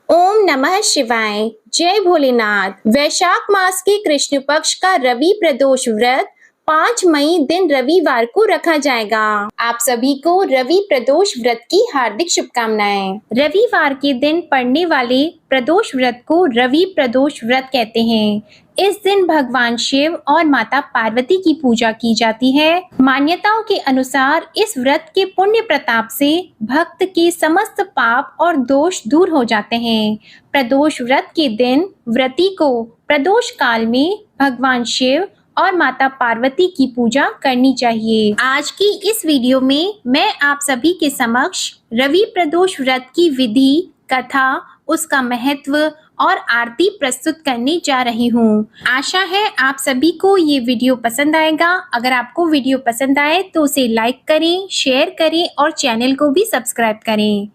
ओम नमः शिवाय। जय भोलेनाथ। वैशाख मास के कृष्ण पक्ष का रवि प्रदोष व्रत 5 मई दिन रविवार को रखा जाएगा। आप सभी को रवि प्रदोष व्रत की हार्दिक शुभकामनाएं। रविवार के दिन पड़ने वाले प्रदोष व्रत को रवि प्रदोष व्रत कहते हैं। इस दिन भगवान शिव और माता पार्वती की पूजा की जाती है। मान्यताओं के अनुसार इस व्रत के पुण्य प्रताप से भक्त के समस्त पाप और दोष दूर हो जाते हैं। प्रदोष व्रत के दिन व्रती को प्रदोष काल में भगवान शिव और माता पार्वती की पूजा करनी चाहिए। आज की इस वीडियो में मैं आप सभी के समक्ष रवि प्रदोष व्रत की विधि, कथा, उसका महत्व और आरती प्रस्तुत करने जा रही हूँ। आशा है आप सभी को ये वीडियो पसंद आएगा। अगर आपको वीडियो पसंद आए तो उसे लाइक करें, शेयर करें और चैनल को भी सब्सक्राइब करें।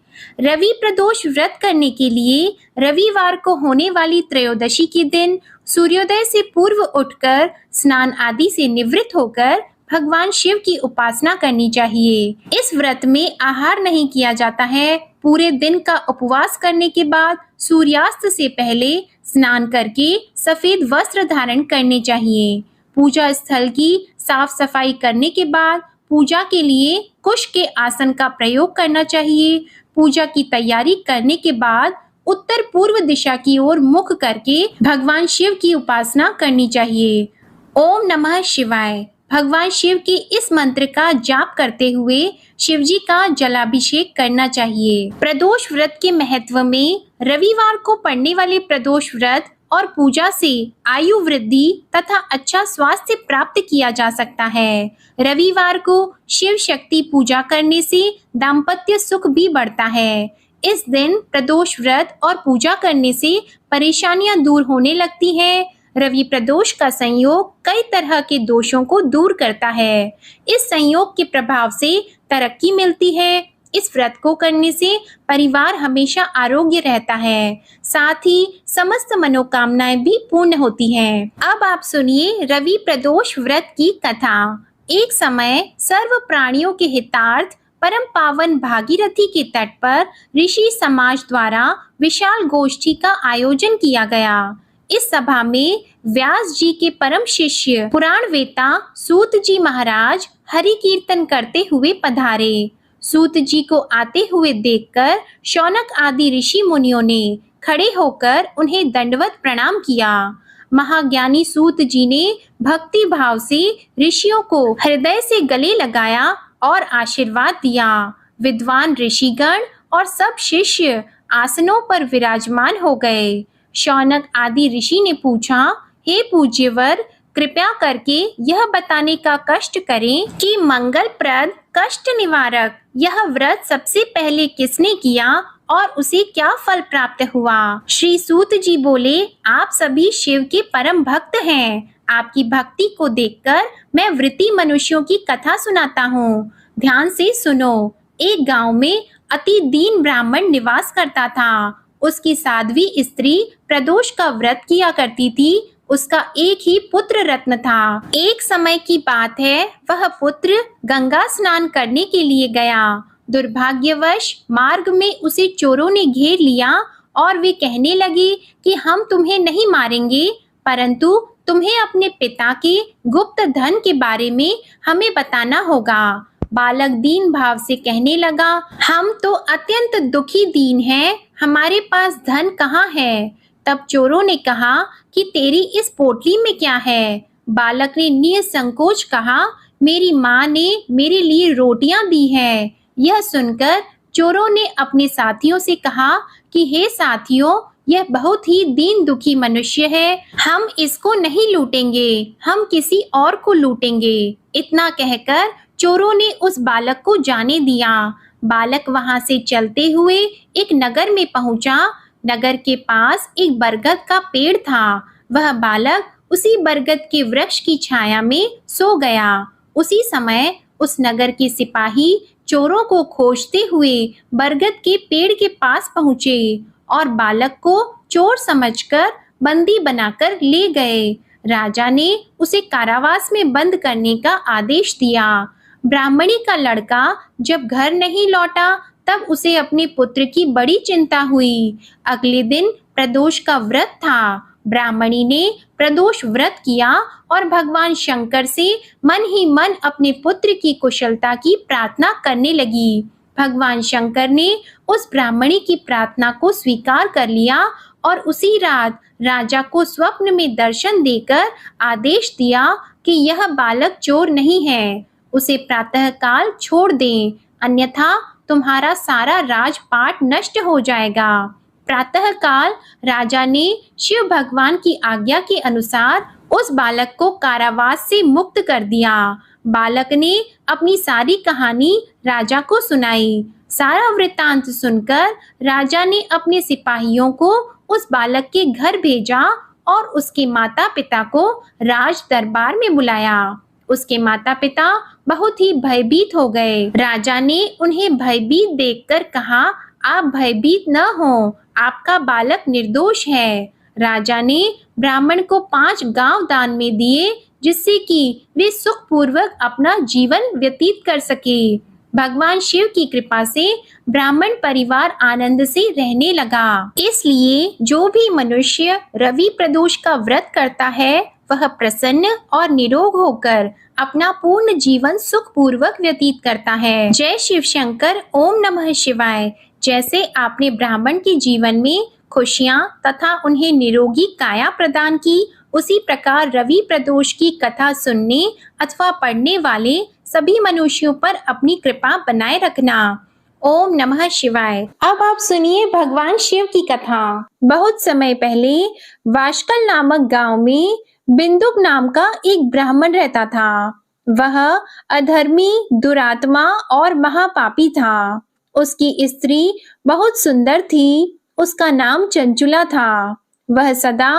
रवि प्रदोष व्रत करने के लिए रविवार को होने वाली त्रयोदशी के दिन सूर्योदय से पूर्व उठकर स्नान आदि से निवृत्त होकर भगवान शिव की उपासना करनी चाहिए। इस व्रत में आहार नहीं किया जाता है। पूरे दिन का उपवास करने के बाद सूर्यास्त से पहले स्नान करके सफेद वस्त्र धारण करने चाहिए। पूजा स्थल की साफ सफाई करने के बाद पूजा के लिए कुश के आसन का प्रयोग करना चाहिए। पूजा की तैयारी करने के बाद उत्तर पूर्व दिशा की ओर मुख करके भगवान शिव की उपासना करनी चाहिए। ओम नमः शिवाय। भगवान शिव के इस मंत्र का जाप करते हुए शिवजी का जलाभिषेक करना चाहिए। प्रदोष व्रत के महत्व में रविवार को पड़ने वाले प्रदोष व्रत और पूजा से आयु वृद्धि तथा अच्छा स्वास्थ्य प्राप्त किया जा सकता है। रविवार को शिव शक्ति पूजा करने से दाम्पत्य सुख भी बढ़ता है। इस दिन प्रदोष व्रत और पूजा करने से परेशानियां दूर होने लगती हैं। रवि प्रदोष का संयोग कई तरह के दोषों को दूर करता है। इस संयोग के प्रभाव से तरक्की मिलती है। इस व्रत को करने से परिवार हमेशा आरोग्य रहता है, साथ ही समस्त मनोकामनाएं भी पूर्ण होती हैं। अब आप सुनिए रवि प्रदोष व्रत की कथा। एक समय सर्व प्राणियों के हितार्थ परम पावन भागीरथी के तट पर ऋषि समाज द्वारा विशाल गोष्ठी का आयोजन किया गया। इस सभा में व्यास जी के परम शिष्य पुराण वेता सूत जी महाराज हरि कीर्तन करते हुए पधारे। सूत जी को आते हुए देखकर शौनक आदि ऋषि मुनियों ने खड़े होकर उन्हें दंडवत प्रणाम किया। महाज्ञानी सूत जी ने भक्ति भाव से ऋषियों को हृदय से गले लगाया और आशीर्वाद दिया। विद्वान ऋषिगण और सब शिष्य आसनों पर विराजमान हो गए। शौनक आदि ऋषि ने पूछा, हे पूज्यवर, कृपया करके यह बताने का कष्ट करें कि मंगलप्रद कष्ट निवारक यह व्रत सबसे पहले किसने किया और उसे क्या फल प्राप्त हुआ। श्री सूत जी बोले, आप सभी शिव के परम भक्त हैं। आपकी भक्ति को देखकर मैं वृत्ति मनुष्यों की कथा सुनाता हूँ। ध्यान से सुनो। एक गांव में अति दीन ब्राह्मण निवास करता था। उसकी साध्वी स्त्री प्रदोष का व्रत किया करती थी। उसका एक ही पुत्र रत्न था। एक समय की बात है, वह पुत्र गंगा स्नान करने के लिए गया। दुर्भाग्यवश मार्ग में उसे चोरों ने घेर लिया और वे कहने लगे कि हम तुम्हें नहीं मारेंगे, परंतु तुम्हें अपने पिता के गुप्त धन के बारे में हमें बताना होगा। बालक दीन भाव से कहने लगा, हम तो अत्यंत दुखी दीन हैं, हमारे पास धन कहाँ है। तब चोरों ने कहा कि तेरी इस पोटली में क्या है। बालक ने निसंकोच कहा, मेरी माँ ने मेरे लिए रोटियां दी हैं। यह सुनकर चोरों ने अपने साथियों से कहा कि हे साथियों, यह बहुत ही दीन दुखी मनुष्य है, हम इसको नहीं लूटेंगे, हम किसी और को लूटेंगे। इतना कहकर चोरों ने उस बालक को जाने दिया। बालक वहां से चलते हुए एक नगर में पहुंचा। नगर के पास एक बरगद का पेड़ था। वह बालक उसी बरगद के वृक्ष की छाया में सो गया। उसी समय उस नगर के सिपाही चोरों को खोजते हुए बरगद के पेड़ के पास पहुंचे और बालक को चोर समझकर बंदी बनाकर ले गए। राजा ने उसे कारावास में बंद करने का आदेश दिया। ब्राह्मणी का लड़का जब घर नहीं लौटा तब उसे अपने पुत्र की बड़ी चिंता हुई। अगले दिन प्रदोष का व्रत था। ब्राह्मणी ने प्रदोष व्रत किया और भगवान शंकर से मन ही मन अपने पुत्र की कुशलता की प्रार्थना करने लगी। भगवान शंकर ने उस ब्राह्मणी की प्रार्थना को स्वीकार कर लिया और उसी रात राजा को स्वप्न में दर्शन देकर आदेश दिया कि यह बालक चोर नहीं है, उसे प्रातःकाल छोड़ दें, अन्यथा तुम्हारा सारा राजपाट नष्ट हो जाएगा। प्रातःकाल राजा ने शिव भगवान की आज्ञा के अनुसार उस बालक को कारावास से मुक्त कर दिया। बालक ने अपनी सारी कहानी राजा को सुनाई। सारा वृत्तांत सुनकर राजा ने अपने सिपाहियों को उस बालक के घर भेजा और उसके माता पिता को राज दरबार में बुलाया। उसके माता पिता बहुत ही भयभीत हो गए। राजा ने उन्हें भयभीत देखकर कहा, आप भयभीत न हो, आपका बालक निर्दोष है। राजा ने ब्राह्मण को 5 गांव दान में दिए, जिससे कि वे सुखपूर्वक अपना जीवन व्यतीत कर सके। भगवान शिव की कृपा से ब्राह्मण परिवार आनंद से रहने लगा। इसलिए जो भी मनुष्य रवि प्रदोष का व्रत करता है वह प्रसन्न और निरोग होकर अपना पूर्ण जीवन सुखपूर्वक व्यतीत करता है। जय शिव शंकर। ओम नमः शिवाय। जैसे आपने ब्राह्मण के जीवन में खुशियां तथा उन्हें निरोगी काया प्रदान की, उसी प्रकार रवि प्रदोष की कथा सुनने अथवा पढ़ने वाले सभी मनुष्यों पर अपनी कृपा बनाए रखना। ओम नमः शिवाय। अब आप सुनिए भगवान शिव की कथा। बहुत समय पहले वाशकल नामक गांव में बिंदुक नाम का एक ब्राह्मण रहता था। वह अधर्मी, दुरात्मा और महापापी था। उसकी स्त्री बहुत सुंदर थी। उसका नाम चंचुला था। वह सदा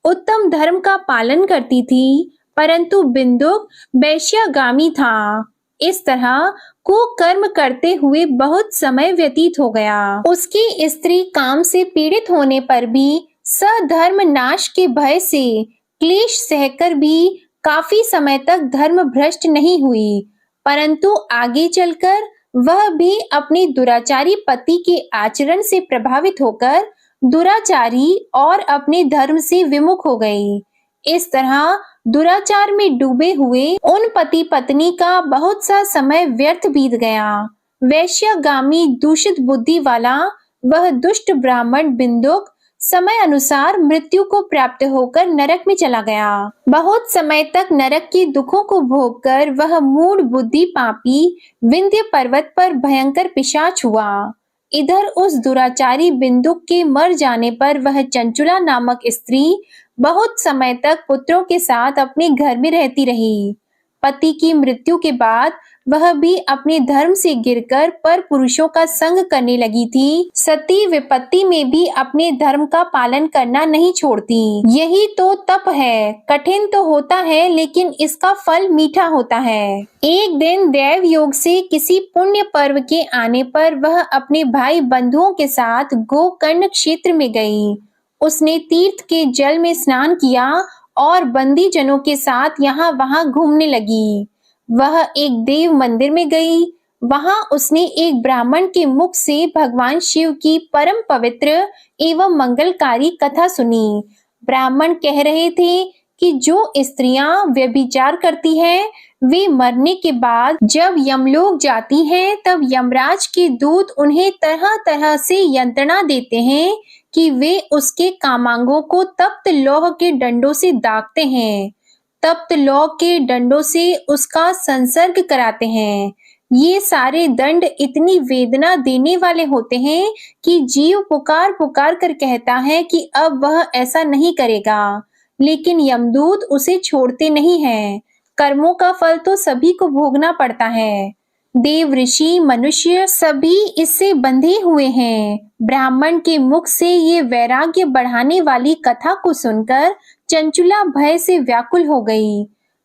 उत्तम धर्म का पालन करती थी, परंतु बिंदुक वैश्यागामी था। इस तरह कुकर्म करते हुए बहुत समय व्यतीत हो गया। उसकी स्त्री काम से पीड़ित होने पर भी सधर्म नाश के भय से क्लेश सहकर भी काफी समय तक धर्म भ्रष्ट नहीं हुई, परंतु आगे चलकर वह भी अपने दुराचारी पति के आचरण से प्रभावित होकर दुराचारी और अपने धर्म से विमुख हो गई। इस तरह दुराचार में डूबे हुए उन पति पत्नी का बहुत सा समय व्यर्थ बीत गया। वैश्यागामी दूषित बुद्धि वाला वह दुष्ट ब्राह्मण बिंदुक समय अनुसार मृत्यु को प्राप्त होकर नरक में चला गया। बहुत समय तक नरक के दुखों को भोगकर वह मूढ़ बुद्धि पापी विंध्य पर्वत पर भयंकर पिशाच हुआ। इधर उस दुराचारी बिंदुक के मर जाने पर वह चंचुला नामक स्त्री बहुत समय तक पुत्रों के साथ अपने घर में रहती रही। पति की मृत्यु के बाद वह भी अपने धर्म से गिरकर पर पुरुषों का संग करने लगी थी। सती विपत्ति में भी अपने धर्म का पालन करना नहीं छोड़ती। यही तो तप है। कठिन तो होता है, लेकिन इसका फल मीठा होता है। एक दिन दैव योग से किसी पुण्य पर्व के आने पर वह अपने भाई बंधुओं के साथ गोकर्ण क्षेत्र में गई। उसने तीर्थ के जल में स्नान किया और बंदी जनों के साथ यहाँ वहाँ घूमने लगी। वह एक देव मंदिर में गई। वहां उसने एक ब्राह्मण के मुख से भगवान शिव की परम पवित्र एवं मंगलकारी कथा सुनी। ब्राह्मण कह रहे थे कि जो स्त्रियां व्यभिचार करती हैं, वे मरने के बाद जब यमलोक जाती हैं, तब यमराज के दूत उन्हें तरह तरह से यंत्रणा देते हैं कि वे उसके कामांगों को तप्त लौह के डंडों से दागते हैं। तप्त लौह के डंडों से उसका संसर्ग कराते हैं। ये सारे दंड इतनी वेदना देने वाले होते हैं कि जीव पुकार पुकार कर कहता है कि अब वह ऐसा नहीं करेगा, लेकिन यमदूत उसे छोड़ते नहीं हैं। कर्मों का फल तो सभी को भोगना पड़ता है। देव, ऋषि, मनुष्य सभी इससे बंधे हुए हैं। ब्राह्मण के मुख से ये वैराग्य बढ़ाने वाली कथा को सुनकर चंचुला भय से व्याकुल हो गई।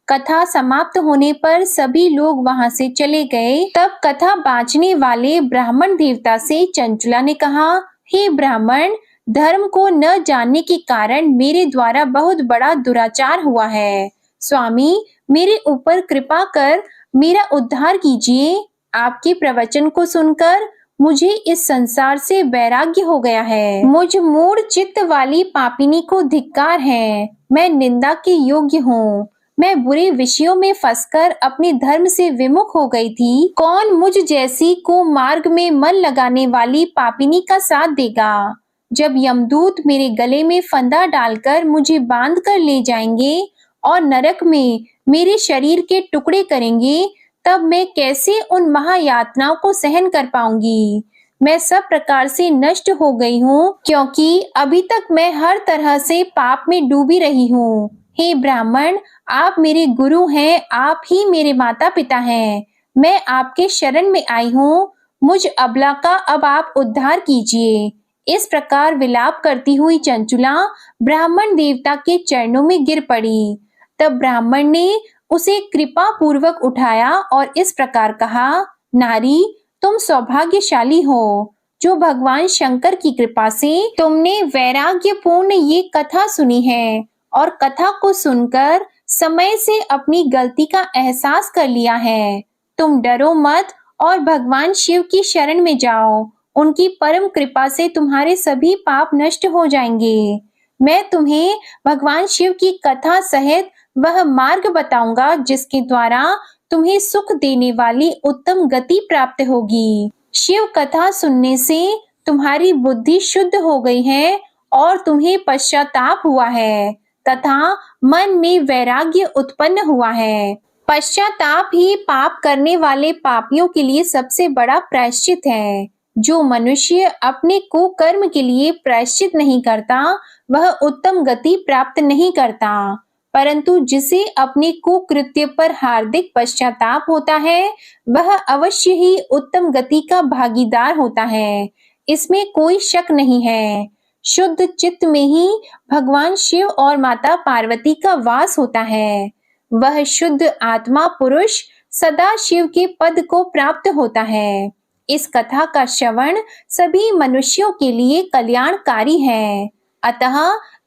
कथा समाप्त होने पर सभी लोग वहां से चले गए। तब कथा बांचने वाले ब्राह्मण देवता से चंचुला ने कहा, हे ब्राह्मण, धर्म को न जानने के कारण मेरे द्वारा बहुत बड़ा दुराचार हुआ है। स्वामी, मेरे ऊपर कृपा कर मेरा उद्धार कीजिए। आपके प्रवचन को सुनकर मुझे इस संसार से वैराग्य हो गया है। मुझ मूढ़ चित्त वाली पापिनी को धिक्कार है। मैं निंदा के योग्य हूँ। मैं बुरे विषयों में फंसकर अपने धर्म से विमुख हो गई थी। कौन मुझ जैसी को मार्ग में मन लगाने वाली पापिनी का साथ देगा? जब यमदूत मेरे गले में फंदा डालकर मुझे बांध कर ले जाएंगे और नरक में मेरे शरीर के टुकड़े करेंगे, तब मैं कैसे उन महायातनाओं को सहन कर पाऊंगी? मैं सब प्रकार से नष्ट हो गई हूँ, क्योंकि अभी तक मैं हर तरह से पाप में डूबी रही हूँ। हे ब्राह्मण, आप मेरे गुरु हैं, आप ही मेरे माता पिता हैं। मैं आपके शरण में आई हूँ। मुझ अबला का अब आप उद्धार कीजिए। इस प्रकार विलाप करती हुई चंचुला ब्राह्मण देवता के चरणों में गिर पड़ी। तब ब्राह्मण ने उसे कृपा पूर्वक उठाया और इस प्रकार कहा, नारी, तुम सौभाग्यशाली हो, जो भगवान शंकर की कृपा से तुमने वैराग्यपूर्ण ये कथा सुनी है और कथा को सुनकर समय से अपनी गलती का एहसास कर लिया है। तुम डरो मत और भगवान शिव की शरण में जाओ। उनकी परम कृपा से तुम्हारे सभी पाप नष्ट हो जाएंगे। मैं तुम्हें भगवान शिव की कथा सहित वह मार्ग बताऊंगा जिसके द्वारा तुम्हें सुख देने वाली उत्तम गति प्राप्त होगी। शिव कथा सुनने से तुम्हारी बुद्धि शुद्ध हो गई है और तुम्हें पश्चाताप हुआ है तथा मन में वैराग्य उत्पन्न हुआ है। पश्चाताप ही पाप करने वाले पापियों के लिए सबसे बड़ा प्रायश्चित है। जो मनुष्य अपने कुकर्म के लिए प्रायश्चित नहीं करता, वह उत्तम गति प्राप्त नहीं करता, परंतु जिसे अपने कुकृत्य पर हार्दिक पश्चाताप होता है, वह अवश्य ही उत्तम गति का भागीदार होता है। इसमें कोई शक नहीं है। शुद्ध चित्त में ही भगवान शिव और माता पार्वती का वास होता है। वह शुद्ध आत्मा पुरुष सदा शिव के पद को प्राप्त होता है। इस कथा का श्रवण सभी मनुष्यों के लिए कल्याणकारी है, अतः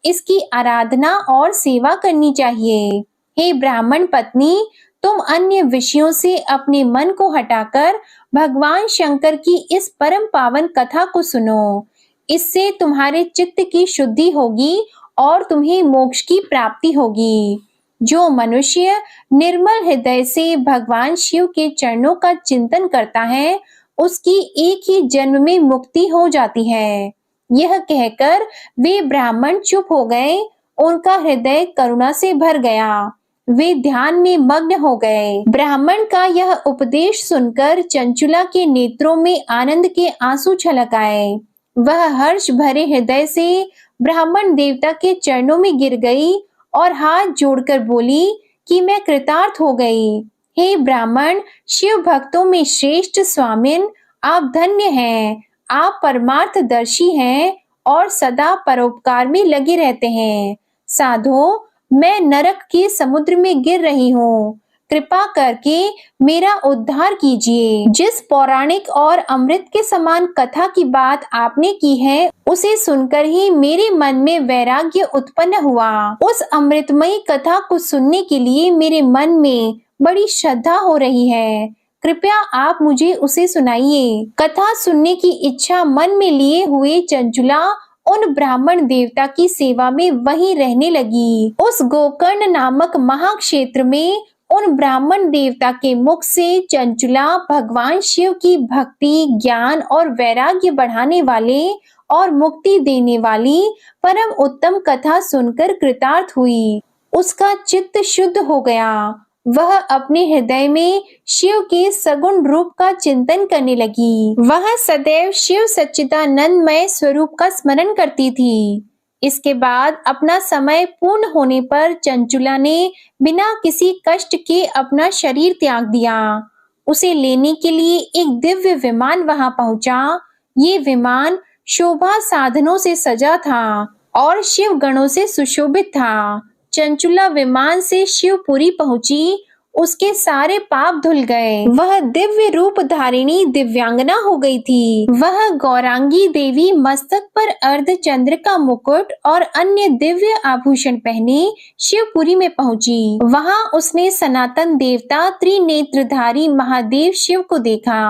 इसकी आराधना और सेवा करनी चाहिए। हे ब्राह्मण पत्नी, तुम अन्य विषयों से अपने मन को हटाकर भगवान शंकर की इस परम पावन कथा को सुनो। इससे तुम्हारे चित्त की शुद्धि होगी और तुम्हें मोक्ष की प्राप्ति होगी। जो मनुष्य निर्मल हृदय से भगवान शिव के चरणों का चिंतन करता है, उसकी एक ही जन्म में मुक्ति हो जाती है। यह कहकर वे ब्राह्मण चुप हो गए। उनका हृदय करुणा से भर गया। वे ध्यान में मग्न हो गए। ब्राह्मण का यह उपदेश सुनकर चंचुला के नेत्रों में आनंद के आंसू छलक आए। वह हर्ष भरे हृदय से ब्राह्मण देवता के चरणों में गिर गई और हाथ जोड़कर बोली कि मैं कृतार्थ हो गई। हे ब्राह्मण, शिव भक्तों में श्रेष्ठ स्वामिन, आप धन्य हैं। आप परमार्थदर्शी हैं और सदा परोपकार में लगे रहते हैं। साधो, मैं नरक के समुद्र में गिर रही हूँ। कृपा करके मेरा उद्धार कीजिए। जिस पौराणिक और अमृत के समान कथा की बात आपने की है, उसे सुनकर ही मेरे मन में वैराग्य उत्पन्न हुआ। उस अमृतमयी कथा को सुनने के लिए मेरे मन में बड़ी श्रद्धा हो रही है। कृपया आप मुझे उसे सुनाइए। कथा सुनने की इच्छा मन में लिए हुए चंचुला उन ब्राह्मण देवता की सेवा में वहीं रहने लगी। उस गोकर्ण नामक महाक्षेत्र में उन ब्राह्मण देवता के मुख से चंचुला भगवान शिव की भक्ति, ज्ञान और वैराग्य बढ़ाने वाले और मुक्ति देने वाली परम उत्तम कथा सुनकर कृतार्थ हुई। उसका चित्त शुद्ध हो गया। वह अपने हृदय में शिव के सगुण रूप का चिंतन करने लगी। वह सदैव शिव सच्चिदानंदमय स्वरूप का स्मरण करती थी। इसके बाद अपना समय पूर्ण होने पर चंचुला ने बिना किसी कष्ट के अपना शरीर त्याग दिया। उसे लेने के लिए एक दिव्य विमान वहां पहुंचा। ये विमान शोभा साधनों से सजा था और शिव गणों से सुशोभित था। चंचुला विमान से शिवपुरी पहुंची। उसके सारे पाप धुल गए। वह दिव्य रूप धारिणी दिव्यांगना हो गई थी। वह गौरांगी देवी मस्तक पर अर्ध चंद्र का मुकुट और अन्य दिव्य आभूषण पहने शिवपुरी में पहुंची। वहां उसने सनातन देवता त्रिनेत्रधारी महादेव शिव को देखा।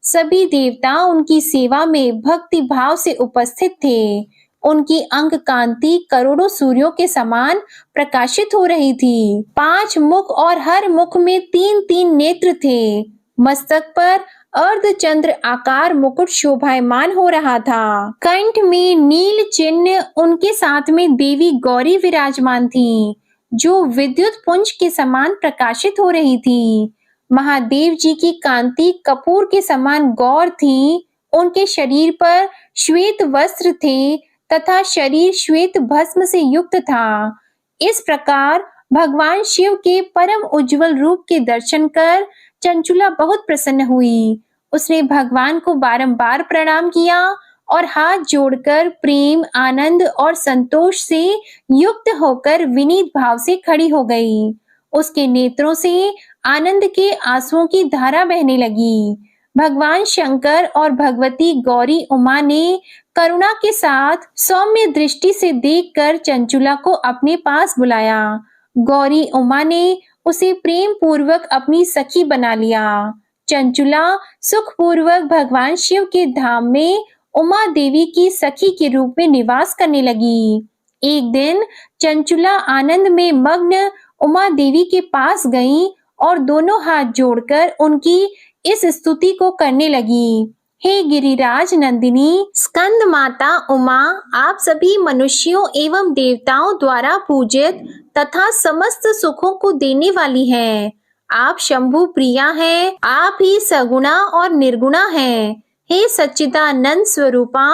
सभी देवता उनकी सेवा में भक्ति भाव से उपस्थित थे। उनकी अंग कांति करोड़ों सूर्यों के समान प्रकाशित हो रही थी। 5 मुख और हर मुख में 3-3 नेत्र थे। मस्तक पर अर्धचंद्र आकार मुकुट शोभायमान हो रहा था। कंठ में नील चिन्ह, उनके साथ में देवी गौरी विराजमान थी, जो विद्युत पुंज के समान प्रकाशित हो रही थी। महादेव जी की कांति कपूर के समान गौर थी। उनके शरीर पर श्वेत वस्त्र थे तथा शरीर श्वेत भस्म से युक्त था। इस प्रकार भगवान शिव के परम उज्जवल रूप के दर्शन कर चंचुला बहुत प्रसन्न हुई। उसने भगवान को बारंबार प्रणाम किया और हाथ जोड़कर प्रेम, आनंद और संतोष से युक्त होकर विनीत भाव से खड़ी हो गई। उसके नेत्रों से आनंद के आंसुओं की धारा बहने लगी। भगवान शंकर और भगवती गौरी उमा ने करुणा के साथ सौम्य दृष्टि से देखकर चंचुला को अपने पास बुलाया। गौरी उमा ने उसे प्रेम पूर्वक अपनी सखी बना लिया। चंचुला सुखपूर्वक भगवान शिव के धाम में उमा देवी की सखी के रूप में निवास करने लगी। एक दिन चंचुला आनंद में मग्न उमा देवी के पास गई और दोनों हाथ जोड़कर उनकी इस स्तुति को करने लगी। हे गिरिराज नंदिनी स्कंद माता उमा, आप सभी मनुष्यों एवं देवताओं द्वारा पूजित तथा समस्त सुखों को देने वाली हैं। आप शंभु प्रिया हैं, आप ही सगुणा और निर्गुणा हैं। हे सच्चिदानंद स्वरूपा,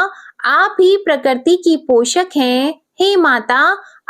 आप ही प्रकृति की पोषक हैं। हे माता,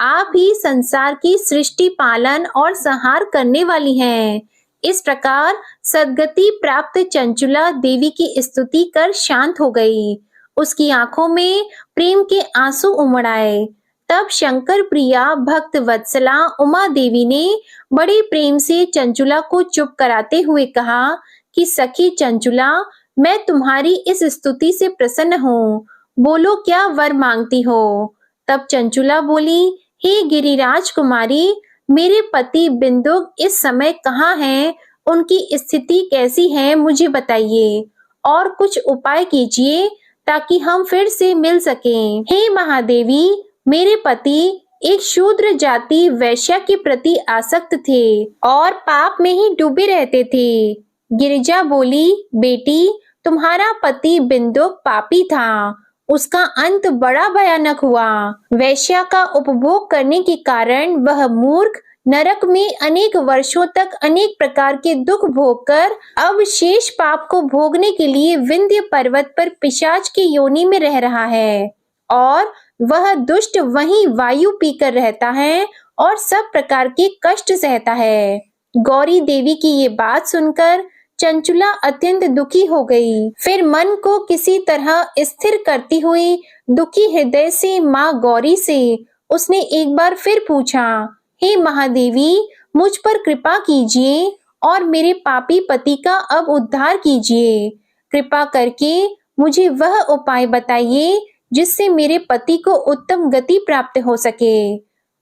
आप ही संसार की सृष्टि, पालन और संहार करने वाली हैं। इस प्रकार सद्गति प्राप्त चंचुला देवी की स्तुति कर शांत हो गई। उसकी आंखों में प्रेम के आंसू उमड़ आए। तब शंकर प्रिया भक्त वत्सला उमा देवी ने बड़े प्रेम से चंचुला को चुप कराते हुए कहा कि सखी चंचुला, मैं तुम्हारी इस स्तुति से प्रसन्न हूँ। बोलो, क्या वर मांगती हो? तब चंचुला बोली, हे गिरिराज कुमारी, मेरे पति बिंदुक इस समय कहाँ हैं? उनकी स्थिति कैसी है, मुझे बताइए और कुछ उपाय कीजिए ताकि हम फिर से मिल सकें। हे महादेवी, मेरे पति एक शूद्र जाति वैश्या के प्रति आसक्त थे और पाप में ही डूबे रहते थे। गिरिजा बोली, बेटी, तुम्हारा पति बिंदुक पापी था, उसका अंत बड़ा भयानक हुआ। वैश्या का उपभोग करने के कारण वह मूर्ख नरक में अनेक वर्षों तक अनेक प्रकार के दुख भोगकर अब शेष पाप को भोगने के लिए विंध्य पर्वत पर पिशाच की योनि में रह रहा है और वह दुष्ट वहीं वायु पीकर रहता है और सब प्रकार के कष्ट सहता है। गौरी देवी की ये बात सुनकर चंचुला अत्यंत दुखी हो गई। फिर मन को किसी तरह स्थिर करती हुई दुखी हृदय से माँ गौरी से उसने एक बार फिर पूछा, हे महादेवी, मुझ पर कृपा कीजिए और मेरे पापी पति का अब उद्धार कीजिए। कृपा करके मुझे वह उपाय बताइए जिससे मेरे पति को उत्तम गति प्राप्त हो सके।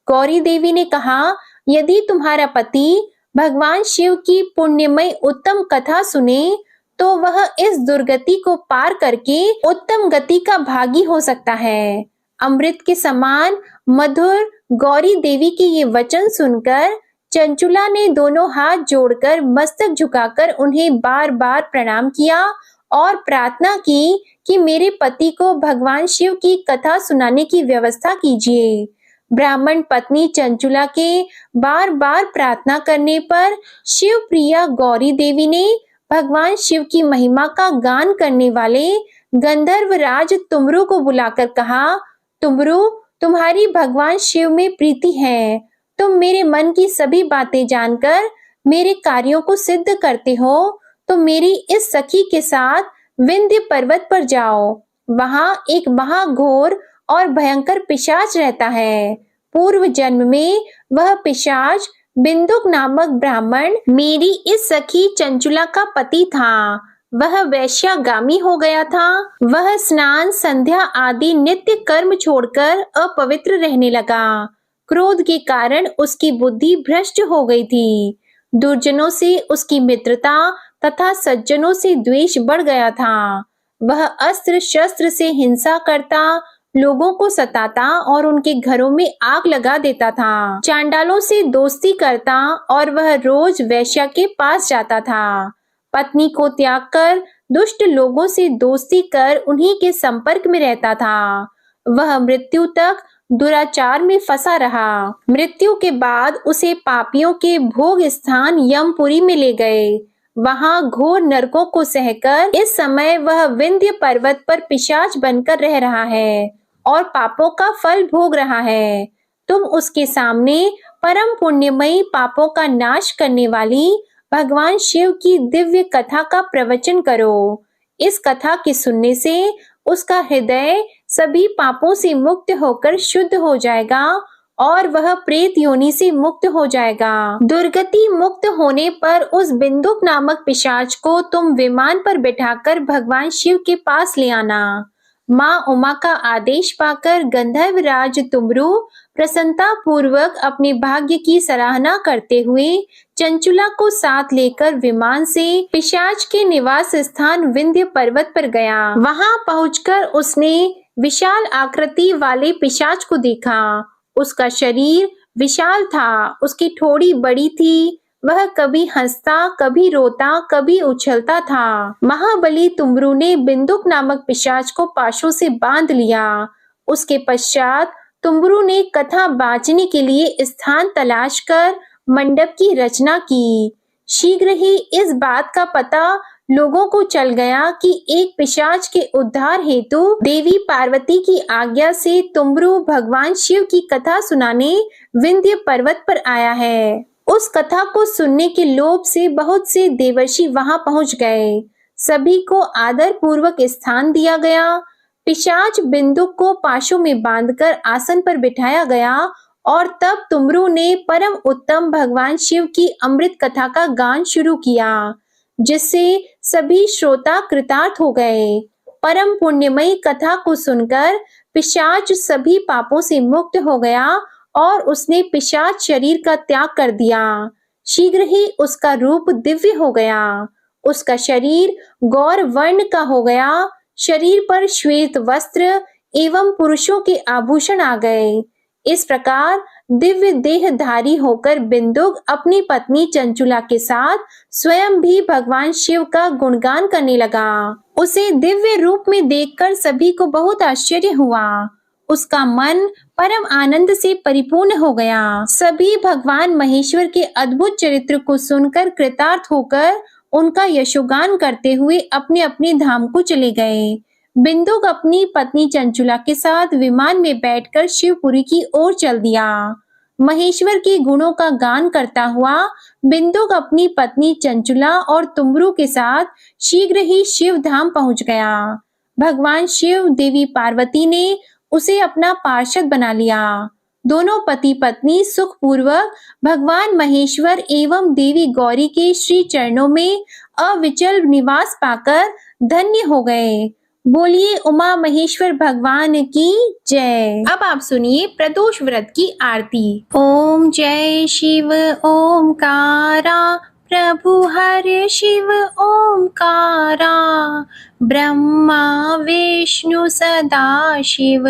गौरी देवी ने कहा, यदि तुम्हारा पति भगवान शिव की पुण्यमय उत्तम कथा सुने तो वह इस दुर्गति को पार करके उत्तम गति का भागी हो सकता है। अमृत के समान मधुर गौरी देवी के ये वचन सुनकर चंचुला ने दोनों हाथ जोड़कर मस्तक झुकाकर उन्हें बार बार प्रणाम किया और प्रार्थना की कि मेरे पति को भगवान शिव की कथा सुनाने की व्यवस्था कीजिए। ब्राह्मण पत्नी चंचुला के बार बार प्रार्थना करने पर शिव प्रिया गौरी देवी ने भगवान शिव की महिमा का गान करने वाले गंधर्व राज तुमरु को बुलाकर कहा, तुमरु, तुम्हारी भगवान शिव में प्रीति है। तुम मेरे मन की सभी बातें जानकर मेरे कार्यों को सिद्ध करते हो, तो मेरी इस सखी के साथ विंध्य पर्वत पर जाओ। वहां एक महाघोर और भयंकर पिशाच रहता है। पूर्व जन्म में वह पिशाच बिंदुक नामक ब्राह्मण मेरी इस सखी चंचुला का पति था। वह वैश्यागामी हो गया था। वह स्नान, संध्या आदि नित्य कर्म छोड़कर अपवित्र रहने लगा। क्रोध के कारण उसकी बुद्धि भ्रष्ट हो गई थी। दुर्जनों से उसकी मित्रता तथा सज्जनों से द्वेष बढ़ गया था। वह अस्त्र शस्त्र से हिंसा करता, लोगों को सताता और उनके घरों में आग लगा देता था। चांडालों से दोस्ती करता और वह रोज वेश्या के पास जाता था। पत्नी को त्याग कर दुष्ट लोगों से दोस्ती कर उन्हीं के संपर्क में रहता था। वह मृत्यु तक दुराचार में फंसा रहा। मृत्यु के बाद उसे पापियों के भोग स्थान यमपुरी में ले गए। वहां घोर नरकों को सहकर इस समय वह विंध्य पर्वत पर पिशाच बनकर रह रहा है और पापों का फल भोग रहा है। तुम उसके सामने परम पुण्यमयी पापों का नाश करने वाली भगवान शिव की दिव्य कथा का प्रवचन करो। इस कथा के सुनने से उसका हृदय सभी पापों से मुक्त होकर शुद्ध हो जाएगा और वह प्रेत योनि से मुक्त हो जाएगा। दुर्गति मुक्त होने पर उस बिंदुक नामक पिशाच को तुम विमान पर बिठाकर भगवान शिव के पास ले आना। माँ उमा का आदेश पाकर गंधर्वराज तुमरू प्रसन्नता पूर्वक अपने भाग्य की सराहना करते हुए चंचुला को साथ लेकर विमान से पिशाच के निवास स्थान विंध्य पर्वत पर गया। वहां पहुंचकर उसने विशाल आकृति वाले पिशाच को देखा। उसका शरीर विशाल था, उसकी ठोड़ी बड़ी थी। वह कभी हंसता, कभी रोता, कभी उछलता था। महाबली तुमरू ने बिंदुक नामक पिशाच को पाशों से बांध लिया। उसके पश्चात तुमरू ने कथा बांचने के लिए स्थान तलाश कर मंडप की रचना की। शीघ्र ही इस बात का पता लोगों को चल गया कि एक पिशाच के उद्धार हेतु देवी पार्वती की आज्ञा से तुमरू भगवान शिव की कथा सुनाने विंध्य पर्वत पर आया है। उस कथा को सुनने के लोभ से बहुत से देवर्षि वहां पहुंच गए। सभी को आदर पूर्वक स्थान दिया गया। पिशाच बिंदुक को पाशों में बांधकर आसन पर बिठाया गया और तब तुमरू ने परम उत्तम भगवान शिव की अमृत कथा का गान शुरू किया, जिससे सभी श्रोता कृतार्थ हो गए। परम पुण्यमयी कथा को सुनकर पिशाच सभी पापों से मुक्त हो गया और उसने पिशाच शरीर का त्याग कर दिया। शीघ्र ही उसका रूप दिव्य हो गया। उसका शरीर गौर वर्ण का हो गया। शरीर पर श्वेत वस्त्र एवं पुरुषों के आभूषण आ गए। इस प्रकार दिव्य देहधारी होकर बिंदुक अपनी पत्नी चंचुला के साथ स्वयं भी भगवान शिव का गुणगान करने लगा। उसे दिव्य रूप में देखकर सभी को बहुत आश्चर्य हुआ। उसका मन परम आनंद से परिपूर्ण हो गया। सभी भगवान महेश्वर के अद्भुत चरित्र को सुनकर कृतार्थ होकर उनका यशोगान करते हुए अपने अपने धाम को चले गए। बिंदुक अपनी पत्नी चंचुला के साथ विमान में बैठकर शिवपुरी की ओर चल दिया। महेश्वर के गुणों का गान करता हुआ बिंदुक अपनी पत्नी चंचुला और तुमरू के साथ शीघ्र ही शिव धाम पहुंच गया। भगवान शिव देवी पार्वती ने उसे अपना पार्षद बना लिया। दोनों पति पत्नी सुखपूर्वक भगवान महेश्वर एवं देवी गौरी के श्री चरणों में अविचल निवास पाकर धन्य हो गए। बोलिए उमा महेश्वर भगवान की जय। अब आप सुनिए प्रदोष व्रत की आरती। ओम जय शिव ओमकारा, प्रभु हर शिव ओमकारा। ब्रह्मा विष्णु सदा शिव,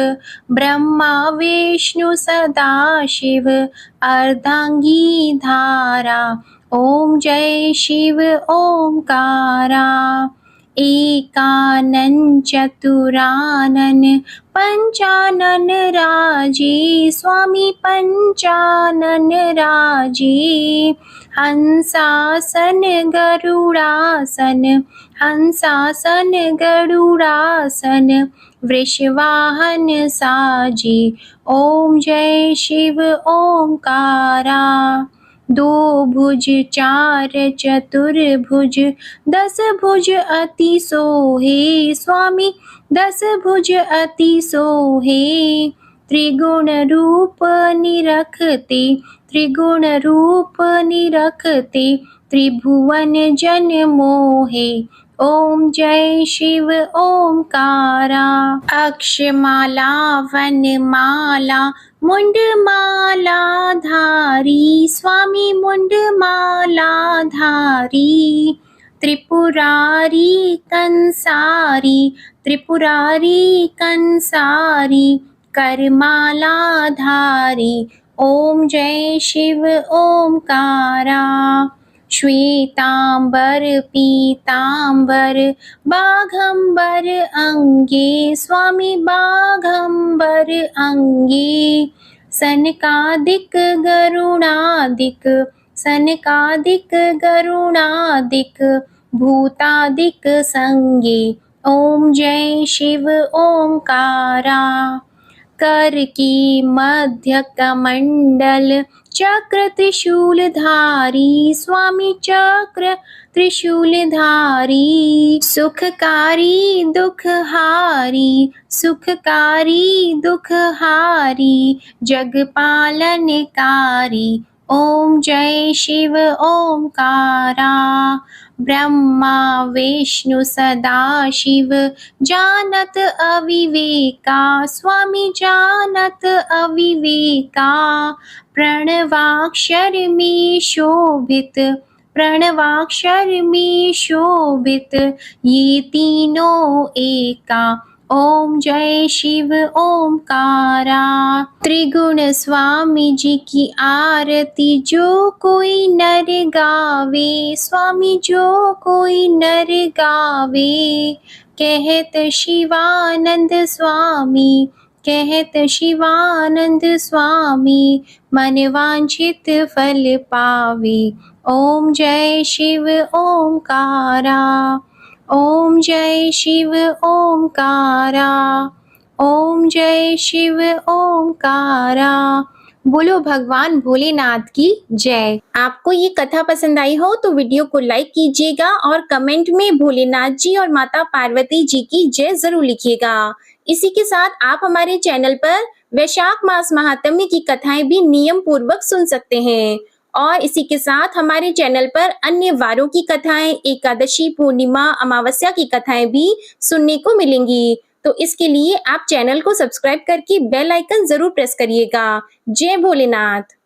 ब्रह्मा विष्णु सदा शिव। अर्धांगी धारा, ओम जय शिव ओमकारा। एकानन चतुरानन, पंचानन राजी, स्वामी पंचानन राजी। हंसासन गरुड़ासन, हंसासन गरुड़ासन। वृषवाहन साजी, ओम जय शिव ओमकारा। दो भुज चार चतुर्भुज, 10 भुज अति सोहे, स्वामी 10 भुज अति सोहे। त्रिगुण रूप निरखते, त्रिगुण रूप निरखते। त्रिभुवन जन मोहे, ओम जय शिव ओमकारा। अक्षमाला वनमाला, मुंडमाला धारी, स्वामी मुंडमाला धारी। त्रिपुरारी कंसारी, त्रिपुरारी कंसारी, करमालाधारी। ओम जय शिव ओमकारा। श्वेतांबर पीतांबर बाघंबर अंगे, स्वामी बाघंबर अंगे। सनकादिक गरुणादिक, सनकादिक गरुणादिक, भूतादिक संगे। ओम जय शिव ओमकारा। कर की मध्य कमंडल, चक्र त्रिशूलधारी, स्वामी चक्र त्रिशूलधारी। सुखकारी दुखहारी, सुखकारी दुखहारी, जगपालनकारी। ओम जय शिव ओमकारा। ब्रह्मा विष्णु सदाशिव, जानत अविवेका, स्वामी जानत अविवेका। प्रणवाक्षर में शोभित, प्रणवाक्षर में शोभित, ये तीनों एका। ओम जय शिव ओमकारा। त्रिगुण स्वामी जी की आरती जो कोई नर गावे, स्वामी जो कोई नर गावे। कहत शिवानंद स्वामी, कहत शिवानंद स्वामी, मन वांछित फल पावे। ओम जय शिव ओमकारा। ओम जय शिव ओमकारा। ओम जय शिव ओमकारा। बोलो भगवान भोलेनाथ की जय। आपको ये कथा पसंद आई हो तो वीडियो को लाइक कीजिएगा और कमेंट में भोलेनाथ जी और माता पार्वती जी की जय जरूर लिखिएगा। इसी के साथ आप हमारे चैनल पर वैशाख मास महात्म्य की कथाएं भी नियम पूर्वक सुन सकते हैं। और इसी के साथ हमारे चैनल पर अन्य वारों की कथाएं, एकादशी, पूर्णिमा, अमावस्या की कथाएं भी सुनने को मिलेंगी। तो इसके लिए आप चैनल को सब्सक्राइब करके बेल आइकन जरूर प्रेस करिएगा। जय भोलेनाथ।